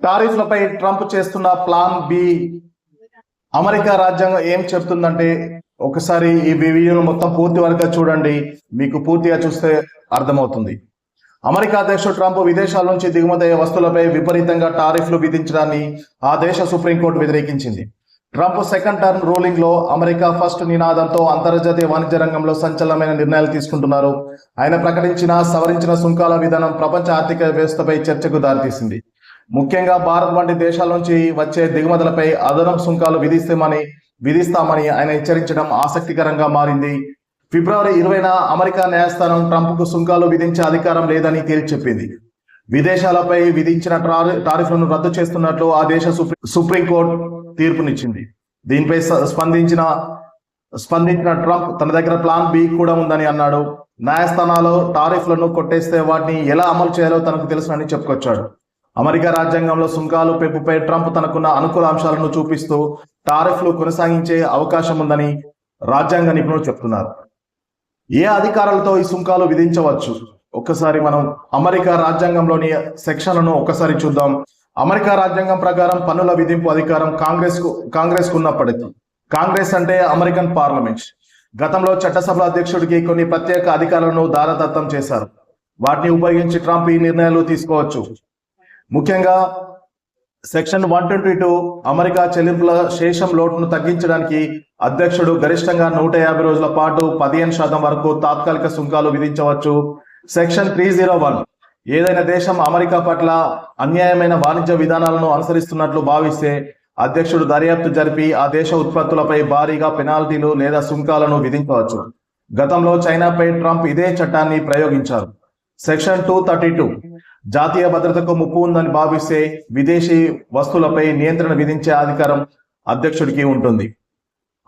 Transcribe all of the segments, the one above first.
టారిఫ్లపై Trump చేస్తున్న plan B. America రాజ్యాంగం ఏం చెప్తుందంటే ఒకసారి ఈ వీడియోను మొత్తం పూర్తి వరకు చూడండి, మీకు పూర్తిగా చూస్తే అర్థమవుతుంది. అమెరికా అధ్యక్షుడు ట్రంప్ విదేశాల నుంచి దిగుమతయ్యే వస్తువులపై విపరీతంగా టారిఫ్లు విధించడాన్ని ఆ దేశ సుప్రీంకోర్టు వ్యతిరేకించింది. ట్రంప్ సెకండ్ టర్మ్ రూలింగ్ లో అమెరికా ఫస్ట్ నినాదంతో అంతర్జాతీయ వాణిజ్య రంగంలో సంచలనమైన నిర్ణయాలు తీసుకుంటున్నారు. ఆయన ప్రకటించిన సవరించిన సుంకాల విధానం ప్రపంచ ఆర్థిక వ్యవస్థపై చర్చకు దారితీసింది. ముఖ్యంగా భారత్ వంటి దేశాల నుంచి వచ్చే దిగుమతులపై అదనపు సుంకాలు విధిస్తామని ఆయన హెచ్చరించడం ఆసక్తికరంగా మారింది. ఫిబ్రవరి 20న అమెరికా న్యాయస్థానం ట్రంప్ కు సుంకాలు విధించే అధికారం లేదని తేల్చెప్పింది. విదేశాలపై విధించిన టారిఫ్లను రద్దు చేస్తున్నట్లు ఆ దేశ సుప్రీంకోర్టు తీర్పునిచ్చింది. దీనిపై స్పందించిన ట్రంప్ తన దగ్గర ప్లాన్ బి కూడా ఉందని అన్నాడు. న్యాయస్థానాలు టారిఫ్లను కొట్టేస్తే వాటిని ఎలా అమలు చేయాలో తనకు తెలుసునని చెప్పుకొచ్చాడు. అమెరికా రాజ్యాంగంలో సుంకాలు పెంపుపై ట్రంప్ తనకున్న అనుకూల అంశాలను చూపిస్తూ టారిఫ్లు కొనసాగించే అవకాశం ఉందని రాజ్యాంగ నిపుణులు చెప్తున్నారు. ఏ అధికారాలతో ఈ సుంకాలు విధించవచ్చు? ఒక్కసారి మనం అమెరికా రాజ్యాంగంలోని సెక్షన్లను ఒక్కసారి చూద్దాం. అమెరికా రాజ్యాంగం ప్రకారం పన్నుల విధింపు అధికారం కాంగ్రెస్ కు ఉన్నప్పటికీ, కాంగ్రెస్ అంటే అమెరికన్ పార్లమెంట్, గతంలో చట్టసభల అధ్యక్షుడికి కొన్ని ప్రత్యేక అధికారాలను దారదత్తం చేశారు. వాటిని ఉపయోగించి ట్రంప్ ఈ నిర్ణయాలు తీసుకోవచ్చు. ముఖ్యంగా సెక్షన్ 122 అమెరికా చెల్లింపుల శేషం లోటును తగ్గించడానికి అధ్యక్షుడు గరిష్టంగా 150 రోజుల పాటు 15% వరకు తాత్కాలిక సుంకాలు విధించవచ్చు. సెక్షన్ 301 ఏదైనా దేశం అమెరికా పట్ల అన్యాయమైన వాణిజ్య విధానాలను అనుసరిస్తున్నట్లు భావిస్తే అధ్యక్షుడు దర్యాప్తు జరిపి ఆ దేశ ఉత్పత్తులపై భారీగా పెనాల్టీలు లేదా సుంకాలను విధించవచ్చు. గతంలో చైనాపై ట్రంప్ ఇదే చట్టాన్ని ప్రయోగించారు. సెక్షన్ 232 జాతీయ భద్రతకు ముప్పు ఉందని భావిస్తే విదేశీ వస్తువులపై నియంత్రణ విధించే అధికారం అధ్యక్షుడికి ఉంటుంది.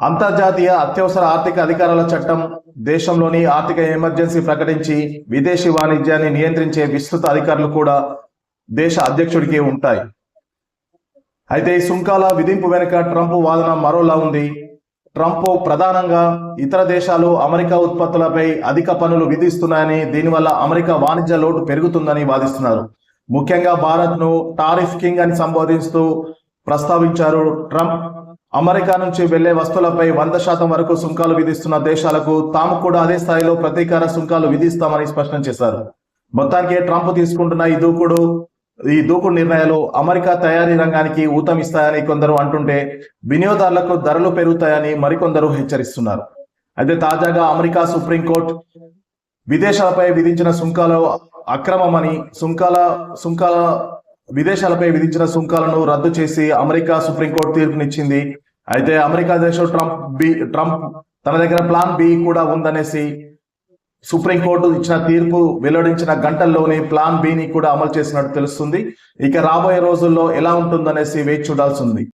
అంతర్జాతీయ అత్యవసర ఆర్థిక అధికారాల చట్టం దేశంలోని ఆర్థిక ఎమర్జెన్సీ ప్రకటించి విదేశీ వాణిజ్యాన్ని నియంత్రించే విస్తృత అధికారులు కూడా దేశ అధ్యక్షుడికి ఉంటాయి. అయితే ఈ సుంకాల విధింపు వెనుక ట్రంప్ వాదన మరోలా ఉంది. ట్రంప్ ప్రధానంగా ఇతర దేశాలు అమెరికా ఉత్పత్తులపై అధిక పన్నులు విధిస్తున్నాయని, దీనివల్ల అమెరికా వాణిజ్య లోటు పెరుగుతుందని వాదిస్తున్నారు. ముఖ్యంగా భారత్ ను టారిఫ్ కింగ్ అని సంబోధిస్తూ ప్రస్తావించారు. ట్రంప్ అమెరికా నుంచి వెళ్లే వస్తువులపై 100% వరకు సుంకాలు విధిస్తున్న దేశాలకు తాము కూడా అదే స్థాయిలో ప్రతీకార సుంకాలు విధిస్తామని స్పష్టం చేశారు. మొత్తానికి ట్రంప్ తీసుకుంటున్న ఈ దూకుడు నిర్ణయాలు అమెరికా తయారీ రంగానికి ఊతమిస్తాయని కొందరు అంటుంటే, వినియోగదారులకు ధరలు పెరుగుతాయని మరికొందరు హెచ్చరిస్తున్నారు. అయితే తాజాగా అమెరికా సుప్రీంకోర్టు విదేశాలపై విధించిన సుంకాలు అక్రమమని, విదేశాలపై విధించిన సుంకాలను రద్దు చేసి అమెరికా సుప్రీంకోర్టు తీర్పునిచ్చింది. అయితే అమెరికా అధ్యక్షుడు ట్రంప్ తన దగ్గర ప్లాన్ బి కూడా ఉందనేసి సుప్రీంకోర్టు ఇచ్చిన తీర్పు వెల్లడించిన గంటల్లోనే ప్లాన్ బిని కూడా అమలు చేసినట్టు తెలుస్తుంది. ఇక రాబోయే రోజుల్లో ఎలా ఉంటుందనేసి వేచి చూడాల్సి ఉంది.